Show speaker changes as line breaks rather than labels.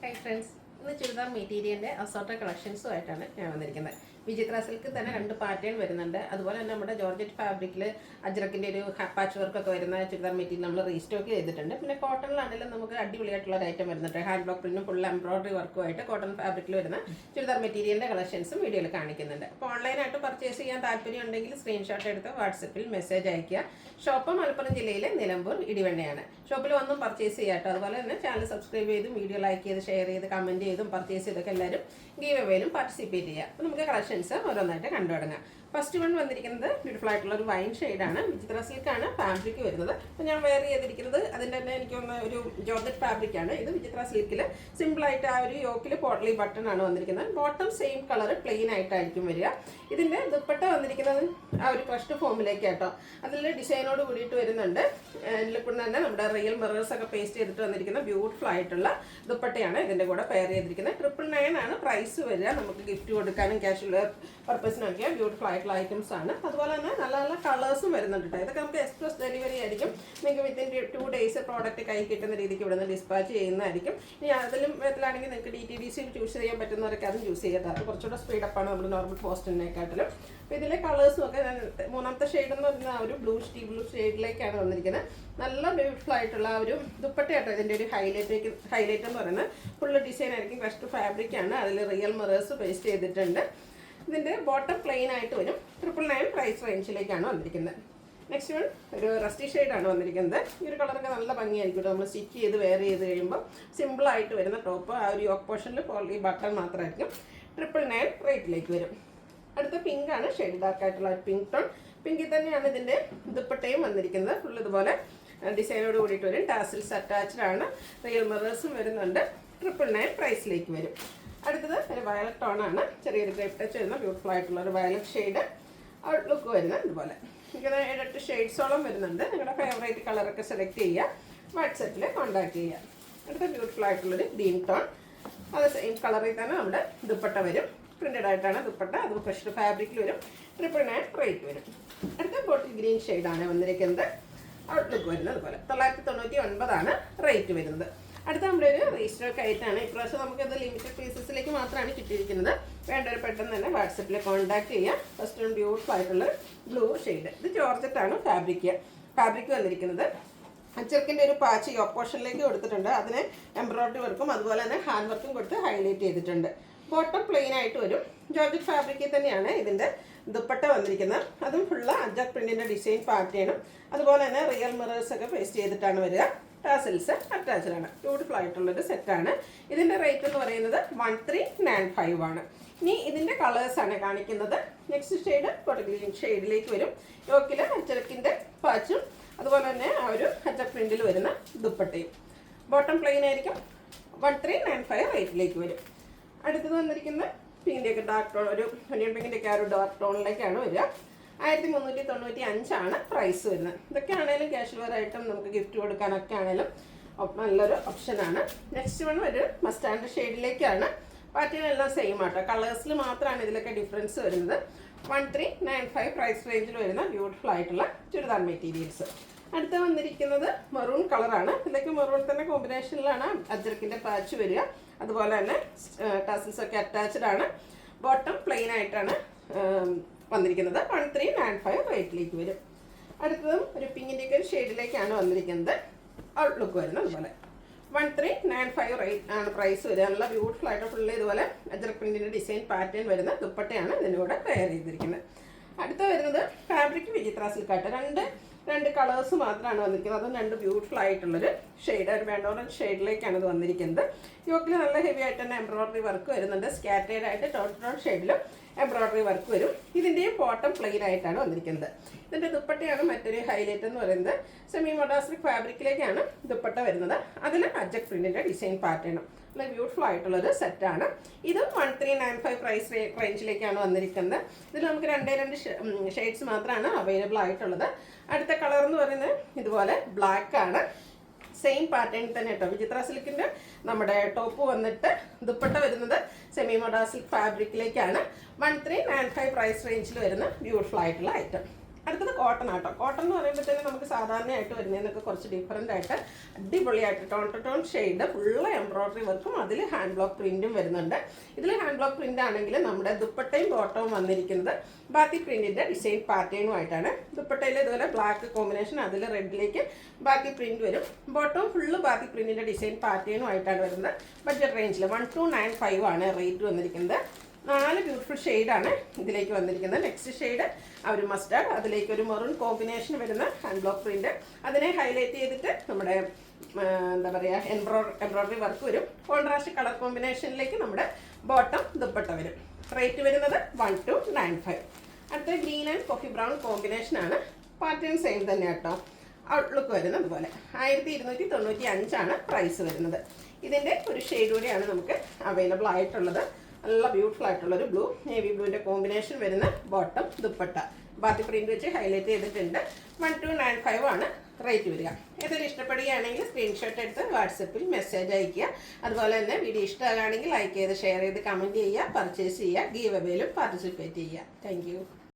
Hi friends, ഇന്ന് ചുരിദാർ മെറ്റീരിയലിൻ്റെ assorted കളക്ഷൻസുമായിട്ടാണ് ഞാൻ വന്നിരിക്കുന്നത്. വിചിത്ര സിൽക്ക് തന്നെ 2 പാറ്റേൺ വരുന്നുണ്ട്. അതുപോലെ തന്നെ നമ്മുടെ ജോർജറ്റ് ഫാബ്രിക്കിൽ അജ്രക്കിൻ്റെ ഒരു പാച്ച് വർക്കൊക്കെ വരുന്ന ചുരിദാർ മെറ്റീരിയൽ നമ്മൾ റീസ്റ്റോക്ക് ചെയ്തിട്ടുണ്ട്. പിന്നെ കോട്ടണിലാണെങ്കിലും നമുക്ക് അടിപൊളിയായിട്ടുള്ള ഒരു ഐറ്റം വരുന്നുണ്ട്. ഹാൻഡ് ബ്ലോക്ക് പ്രിന്റും ഫുൾ എംബ്രോയിഡറി വർക്കുമായിട്ട് കോട്ടൺ ഫാബ്രിക്കിൽ വരുന്ന ചുരിദാർ മെറ്റീരിയലിൻ്റെ കളക്ഷൻസും വീഡിയോയിൽ കാണിക്കുന്നുണ്ട്. അപ്പോൾ ഓൺലൈനായിട്ട് പർച്ചേസ് ചെയ്യാൻ താല്പര്യം ഉണ്ടെങ്കിൽ സ്ക്രീൻഷോട്ട് എടുത്ത് വാട്സപ്പിൽ മെസ്സേജ് അയയ്ക്കുക. ഷോപ്പ് മലപ്പുറം ജില്ലയിലെ നിലമ്പൂർ ഇടിവണ്ണയാണ്. ഷോപ്പിൽ വന്നും പർച്ചേസ് ചെയ്യാട്ടോ. അതുപോലെ തന്നെ ചാനൽ സബ്സ്ക്രൈബ് ചെയ്തും വീഡിയോ ലൈക്ക് ചെയ്ത് ഷെയർ ചെയ്ത് കമൻറ്റ് ചെയ്തും പർച്ചേസ് ചെയ്തൊക്കെ എല്ലാവരും ഗീവ് അവേയിലും പാർട്ടിസിപ്പേറ്റ് ചെയ്യുക. അപ്പോൾ നമുക്ക് കളക്ഷൻസ് ഓരോന്നായിട്ട് കണ്ടു തുടങ്ങാം. ഫസ്റ്റ് വൺ വന്നിരിക്കുന്നത് ബ്യൂട്ടിഫുൾ ആയിട്ടുള്ള ഒരു വൈൻ ഷെയ്ഡാണ്. വിചിത്ര സിൽക്കാണ് ഫാബ്രിക് വരുന്നത്. അപ്പോൾ ഞാൻ വെയർ ചെയ്തിരിക്കുന്നത് അതിൻ്റെ തന്നെ എനിക്കൊന്ന് ഒരു ജോർജറ്റ് ഫാബ്രിക്കാണ്. ഇത് വിചിത്ര സിൽക്കിൽ സിമ്പിളായിട്ട് ആ ഒരു യോക്കിൽ പോട്ട്ലി ബട്ടൺ ആണ് വന്നിരിക്കുന്നത്. ബോട്ടം സെയിം കളർ പ്ലെയിൻ ആയിട്ടായിരിക്കും വരിക. ഇതിൻ്റെ ദുപ്പട്ട വന്നിരിക്കുന്നത് ആ ഒരു ക്രഷ്ഡ് ഫോമിലേക്ക് കേട്ടോ. അതിൽ ഡിസൈനോട് കൂടിയിട്ട് വരുന്നുണ്ട്. ഇതിൽ കൂടെ തന്നെ നമ്മുടെ റിയൽ മിറേഴ്സ് ഒക്കെ പേസ്റ്റ് ചെയ്തിട്ട് വന്നിരിക്കുന്ന ബ്യൂട്ടിഫുൾ ആയിട്ടുള്ള ദുപ്പട്ടയാണ് ഇതിൻ്റെ കൂടെ പെയർ ചെയ്തിരിക്കുന്നത്. 999 ആണ് പ്രൈസ് വരിക. നമുക്ക് ഗിഫ്റ്റ് കൊടുക്കാനും ക്യാഷ്വൽ പർപ്പസിനൊക്കെ ബ്യൂട്ടിഫുൾ ആയിട്ടുള്ള ഐറ്റംസ് ആണ്. അതുപോലെ തന്നെ നല്ല നല്ല കളേഴ്സും വരുന്നുണ്ട് കേട്ടോ. ഇതൊക്കെ നമുക്ക് എക്സ്പ്രസ് ഡെലിവറി ആയിരിക്കും. നിങ്ങൾക്ക് വിത്തിൻ 2 ഡേയ്സ് പ്രോഡക്റ്റ് കൈ കിട്ടുന്ന രീതിക്ക് ഇവിടെ നിന്ന് ഡിസ്പാച്ച് ചെയ്യുന്നതായിരിക്കും. ഇനി അതിലും വിധത്തിലാണെങ്കിൽ നിങ്ങൾക്ക് DTDC ചൂസ് ചെയ്യാൻ പറ്റുന്നവരൊക്കെ അതും ചൂസ് ചെയ്യാം. അത് കുറച്ചുകൂടെ സ്പീഡപ്പാണ് നമ്മുടെ നോർമൽ പോസ്റ്റിനെക്കാട്ടിലും. അപ്പോൾ ഇതിലെ കളേഴ്സും ഒക്കെ മൂന്നാമത്തെ ഷെയ്ഡ് എന്ന് പറയുന്നത് ആ ഒരു ബ്ലൂ ഷെയ്ഡിലേക്കാണ് വന്നിരിക്കുന്നത്. നല്ല ബ്യൂട്ടിഫുൾ ആയിട്ടുള്ള ആ ഒരു ദുപ്പട്ടയാട്ടോ ഇതിൻ്റെ ഒരു ഹൈലൈറ്റ് എന്ന് പറയുന്നത്. ഫുള്ള് ഡിസൈൻ ആയിരിക്കും. ക്രഷ്ഡ് ഫാബ്രിക് ആണ്. അതിൽ റിയൽ മിറേഴ്സ് പേസ്റ്റ് ചെയ്തിട്ടുണ്ട്. ഇതിൻ്റെ ബോട്ടം പ്ലെയിൻ ആയിട്ട് വരും. 999 പ്രൈസ് റേഞ്ചിലേക്കാണ് വന്നിരിക്കുന്നത്. നെക്സ്റ്റ് വൺ ഒരു റസ്റ്റി ഷെയ്ഡാണ് വന്നിരിക്കുന്നത്. ഈ ഒരു കളറൊക്കെ നല്ല ഭംഗിയായിരിക്കും. നമ്മൾ സ്റ്റിച്ച് ചെയ്ത് വെയർ ചെയ്ത് കഴിയുമ്പോൾ സിമ്പിളായിട്ട് വരുന്ന ടോപ്പ്. ആ ഒരു യോക്ക് പോർഷനിൽ ഈ ബട്ടൺ മാത്രമായിരിക്കും. 999 റേറ്റിലേക്ക് വരും. അടുത്ത പിങ്ക് ആണ്. ഷെയ്ഡ് ഡാർക്ക് ആയിട്ടുള്ള പിങ്ക് ടോൺ. പിങ്കിൽ തന്നെയാണ് ഇതിൻ്റെ ദുപ്പട്ടയും വന്നിരിക്കുന്നത്. ഫുൾ ഇതുപോലെ ഡിസൈനോട് കൂടിയിട്ട് വരും. ടാസിൽസ് അറ്റാച്ച്ഡ് ആണ്. റിയൽ മിറേഴ്സും വരുന്നുണ്ട്. 999 പ്രൈസിലേക്ക് വരും. അടുത്തത് ഒരു വയലറ്റ് ടോൺ ആണ്. ചെറിയൊരു ഗ്രേപ്പ് ടച്ച് വരുന്ന ബ്യൂട്ടിഫുൾ ആയിട്ടുള്ള ഒരു വയലറ്റ് ഷെയ്ഡ് ഔട്ട്ലുക്ക് വരുന്നത്. ഇതുപോലെ ഇങ്ങനെ 7-8 ഷെയ്ഡ്സോളം വരുന്നുണ്ട്. നിങ്ങളുടെ ഫേവറേറ്റ് കളറൊക്കെ സെലക്ട് ചെയ്യുക. വാട്സപ്പിൽ കോൺടാക്ട് ചെയ്യുക. അടുത്ത ബ്യൂട്ടിഫുൾ ആയിട്ടുള്ളൊരു ഗ്രീൻ ടോൺ. അത് സെയിം കളറിൽ തന്നെ നമ്മുടെ ദുപ്പട്ട വരും. പ്രിന്റഡ് ആയിട്ടാണ് ദുപ്പട്ട. അത് ക്രഷ്ഡ് ഫാബ്രിക്കിൽ വരും. 999 റേറ്റ് വരും. അടുത്ത ബോട്ടിൽ ഗ്രീൻ ഷെയ്ഡാണ് വന്നിരിക്കുന്നത്. ഔട്ട്ലുക്ക് വരുന്നത് അതുപോലെ 999 ആണ് റേറ്റ് വരുന്നത്. അടുത്ത നമ്മുടെ ഒരു റീസ്റ്റോക്ക് ആയിട്ടാണ്. ഇപ്രാവശ്യം നമുക്കത് ലിമിറ്റഡ് പീസസിലേക്ക് മാത്രമാണ് കിട്ടിയിരിക്കുന്നത്. വേണ്ടവർ പെട്ടെന്ന് തന്നെ വാട്സപ്പിൽ കോൺടാക്ട് ചെയ്യാം. ഫസ്റ്റ് ഒരു ബ്യൂട്ടിഫുൾ ആയിട്ടുള്ള ബ്ലൂ ഷെയ്ഡ്. ഇത് ജോർജറ്റാണ് ഫാബ്രിക് വന്നിരിക്കുന്നത്. അച്ചർക്കിൻ്റെ ഒരു പാച്ച് യോക്ക് പോർഷനിലേക്ക് കൊടുത്തിട്ടുണ്ട്. അതിന് എംബ്രോയിഡറി വർക്കും അതുപോലെ തന്നെ ഹാൻഡ് വർക്കും കൊടുത്ത് ഹൈലൈറ്റ് ചെയ്തിട്ടുണ്ട്. ബോട്ടം പ്ലെയിൻ ആയിട്ട് വരും. ജോർജറ്റ് ഫാബ്രിക്കിൽ തന്നെയാണ് ഇതിൻ്റെ ദുപ്പട്ട വന്നിരിക്കുന്നത്. അതും ഫുള്ള് അജാക് പ്രിന്റിൻ്റെ ഡിസൈൻ പാറ്റേണും അതുപോലെ തന്നെ റിയൽ മിറേഴ്സ് ഒക്കെ പേസ്റ്റ് ചെയ്തിട്ടാണ് വരിക. ടാസിൽസ് അറ്റാച്ച്ഡ് ആണ്. ബ്യൂട്ടിഫുൾ ആയിട്ടുള്ളൊരു സെറ്റാണ്. ഇതിൻ്റെ റേറ്റ് എന്ന് പറയുന്നത് 1395 ആണ്. ഇനി ഇതിൻ്റെ കളേഴ്സാണ് കാണിക്കുന്നത്. നെക്സ്റ്റ് ഷെയ്ഡ് ബോട്ടിൽ ഗ്രീൻ ഷെയ്ഡിലേക്ക് വരും. യോക്കിൽ അച്ചരക്കിൻ്റെ പാച്ചും അതുപോലെ തന്നെ ആ ഒരു അജാക് പ്രിന്റിൽ വരുന്ന ദുപ്പട്ടയും. ബോട്ടം പ്ലെയിൻ ആയിരിക്കും. 1395 റേറ്റിലേക്ക് വരും. അടുത്തത് വന്നിരിക്കുന്ന പിങ്കിൻ്റെയൊക്കെ ഡാർക്ക് ടോൺ, ഒരു ഒനിയൻ പിങ്കിൻ്റെയൊക്കെ ആ ഒരു ഡാർക്ക് ടോണിലേക്കാണ് വരിക. 1395 ആണ് പ്രൈസ് വരുന്നത്. ഇതൊക്കെ ആണെങ്കിലും ക്യാഷ്വൽ വെയർ ആയിട്ടും നമുക്ക് ഗിഫ്റ്റ് കൊടുക്കാനൊക്കെ ആണെങ്കിലും നല്ലൊരു ഓപ്ഷനാണ്. നെക്സ്റ്റ് വൺ ഒരു മസ്റ്റാൻഡ് ഷെയ്ഡിലേക്കാണ്. പാറ്റേൺ എല്ലാം സെയിം ആട്ടോ. കളേഴ്സിൽ മാത്രമാണ് ഇതിലൊക്കെ ഡിഫറൻസ് വരുന്നത്. 1395 പ്രൈസ് റേഞ്ചിൽ വരുന്ന ബ്യൂട്ടിഫുൾ ആയിട്ടുള്ള ചുരിദാർ മെറ്റീരിയൽസ്. അടുത്ത വന്നിരിക്കുന്നത് മെറൂൺ കളറാണ്. ഇതിലേക്ക് മെറൂൺ തന്നെ കോമ്പിനേഷനിലാണ് അജ്രക്കിൻ്റെ പാച്ച് വരിക. അതുപോലെ തന്നെ ടാസിൽസ് ഒക്കെ അറ്റാച്ച്ഡ് ആണ്. ബോട്ടം പ്ലെയിൻ ആയിട്ടാണ് വന്നിരിക്കുന്നത്. 1395 റേറ്റിലേക്ക് വരും. അടുത്തതും ഒരു പിങ്കിൻ്റെയൊക്കെ ഒരു ഷെയ്ഡിലേക്കാണ് വന്നിരിക്കുന്നത്. ഔട്ട്ലുക്ക് വരുന്നത് അതുപോലെ 1395 റേറ്റ് ആണ് പ്രൈസ് വരിക. നല്ല ബ്യൂട്ടിഫുൾ ആയിട്ട് ഫുള്ള് ഇതുപോലെ അജ്രക് പ്രിന്റിൻ്റെ ഡിസൈൻ പാറ്റേൺ വരുന്ന ദുപ്പട്ടയാണ് ഇതിൻ്റെ കൂടെ പെയർ ചെയ്തിരിക്കുന്നത്. അടുത്ത വരുന്നത് ഫാബ്രിക് വിചിത്ര സിൽക്കായിട്ട്. രണ്ട് കളേഴ്സ് മാത്രമാണ് വന്നിരിക്കുന്നത്. അതും 2 ബ്യൂട്ടിഫുൾ ആയിട്ടുള്ളൊരു ഷെയ്ഡ്. ഒരു ഓറഞ്ച് ഷെയ്ഡിലേക്കാണ് ഇത് വന്നിരിക്കുന്നത്. യോക്കിൽ നല്ല ഹെവി ആയിട്ട് തന്നെ എംബ്രോയിഡറി വർക്ക് വരുന്നുണ്ട്. സ്കാറ്റേഡ് ആയിട്ട് ടോൺ ഷെയ്ഡിലും എംബ്രോയിഡറി വർക്ക് വരും. ഇതിൻ്റെയും ബോട്ടം പ്ലെയിൻ ആയിട്ടാണ് വന്നിരിക്കുന്നത്. ഇതിൻ്റെ ദുപ്പട്ടയാണ് മറ്റൊരു ഹൈലൈറ്റ് എന്ന് പറയുന്നത്. സെമി മൊഡാസ്റ്റിക് ഫാബ്രിക്കിലേക്കാണ് ദുപ്പട്ട വരുന്നത്. അതിൽ അജക് പ്രിന്റിൻ്റെ ഡിസൈൻ പാറ്റേണും നല്ല ബ്യൂട്ടിഫുൾ ആയിട്ടുള്ളൊരു സെറ്റാണ്. ഇതും 1395 പ്രൈസ് റേഞ്ചിലേക്കാണ് വന്നിരിക്കുന്നത്. ഇതിൽ നമുക്ക് 2 ഷെയ്ഡ്സ് മാത്രമാണ് അവൈലബിൾ ആയിട്ടുള്ളത്. അടുത്ത കളർ എന്ന് പറയുന്നത് ഇതുപോലെ ബ്ലാക്ക് ആണ്. സെയിം പാറ്റേൺ തന്നെ കേട്ടോ. വിചിത്ര സിൽക്കിൻ്റെ നമ്മുടെ ടോപ്പ് വന്നിട്ട് ദുപ്പട്ട വരുന്നത് സെമി മൊഡാസിക് ഫാബ്രിക്കിലേക്കാണ്. 1395 പ്രൈസ് റേഞ്ചിൽ വരുന്ന ബ്യൂട്ടിഫുൾ ആയിട്ടുള്ള ഐറ്റം. അടുത്തത് കോട്ടൺ ആട്ടോ. കോട്ടൺ എന്ന് പറയുമ്പോഴത്തേനും നമുക്ക് സാധാരണയായിട്ട് വരുന്നതിനൊക്കെ കുറച്ച് ഡിഫറൻ്റ് ആയിട്ട് അടിപൊളിയായിട്ട് tone to tone shade full embroidery വർക്കും അതിൽ ഹാൻഡ് ബ്ലോക്ക് പ്രിൻറ്റും വരുന്നുണ്ട്. ഇതിൽ ഹാൻഡ് ബ്ലോക്ക് പ്രിൻ്റ് ആണെങ്കിൽ നമ്മുടെ ദുപ്പട്ടയും ബോട്ടവും വന്നിരിക്കുന്നത് ബാത്തി പ്രിൻറ്റിൻ്റെ ഡിസൈൻ പാറ്റേണുമായിട്ടാണ്. ദുപ്പട്ടയിൽ ഇതുപോലെ ബ്ലാക്ക് കോമ്പിനേഷൻ, അതിൽ റെഡിലേക്ക് ബാക്കി പ്രിൻറ്റ് വരും. ബോട്ടവും ഫുള്ള് ബാത്തി പ്രിൻറ്റിൻ്റെ ഡിസൈൻ പാറ്റേണുമായിട്ടാണ് വരുന്നത്. ബഡ്ജറ്റ് റേഞ്ചിൽ 1295 ആണ് റേറ്റ് വന്നിരിക്കുന്നത്. 4 ബ്യൂട്ടിഫുൾ ഷെയ്ഡാണ് ഇതിലേക്ക് വന്നിരിക്കുന്നത്. നെക്സ്റ്റ് ഷെയ്ഡ് ഒരു മസ്റ്റാർഡ്, അതിലേക്ക് ഒരു മെറൂൺ കോമ്പിനേഷൻ വരുന്ന ഹാൻഡ് ബ്ലോക്ക് പ്രിൻറ്റ്, അതിനെ ഹൈലൈറ്റ് ചെയ്തിട്ട് നമ്മുടെ എന്താ പറയുക എംബ്രോയ്ഡറി വർക്ക് വരും. കോൺട്രാസ്റ്റ് കളർ കോമ്പിനേഷനിലേക്ക് നമ്മുടെ ബോട്ടം ദുപ്പട്ട വരും. റേറ്റ് വരുന്നത് 1295. അടുത്ത ഗ്രീൻ ആൻഡ് കോഫി ബ്രൗൺ കോമ്പിനേഷനാണ്. പാറ്റേൺ സെയിം തന്നെ കേട്ടോ. ഔട്ട്ലുക്ക് വരുന്നത് അതുപോലെ 1295 പ്രൈസ് വരുന്നത്. ഇതിൻ്റെ ഒരു ഷെയ്ഡ് കൂടിയാണ് നമുക്ക് അവൈലബിൾ ആയിട്ടുള്ളത്. നല്ല ബ്യൂട്ടിഫുൾ ആയിട്ടുള്ളൊരു ബ്ലൂ നേവി ബ്ലൂവിൻ്റെ കോമ്പിനേഷൻ വരുന്ന ബോട്ടം ദുപ്പട്ട ബാത്തി പ്രിൻറ്റ് വെച്ച് ഹൈലൈറ്റ് ചെയ്തിട്ടുണ്ട്. 1295 റേറ്റ് വരിക. ഏതെങ്കിലും ഇഷ്ടപ്പെടുകയാണെങ്കിൽ സ്ക്രീൻഷോട്ട് എടുത്ത് വാട്സപ്പിൽ മെസ്സേജ് അയയ്ക്കുക. അതുപോലെ തന്നെ വീഡിയോ ഇഷ്ടമാകുകയാണെങ്കിൽ ലൈക്ക് ചെയ്ത് ഷെയർ ചെയ്ത് കമൻറ്റ് ചെയ്യുക, പർച്ചേസ് ചെയ്യുക, ഗീവ് അവേയിലും പാർട്ടിസിപ്പേറ്റ് ചെയ്യുക. താങ്ക്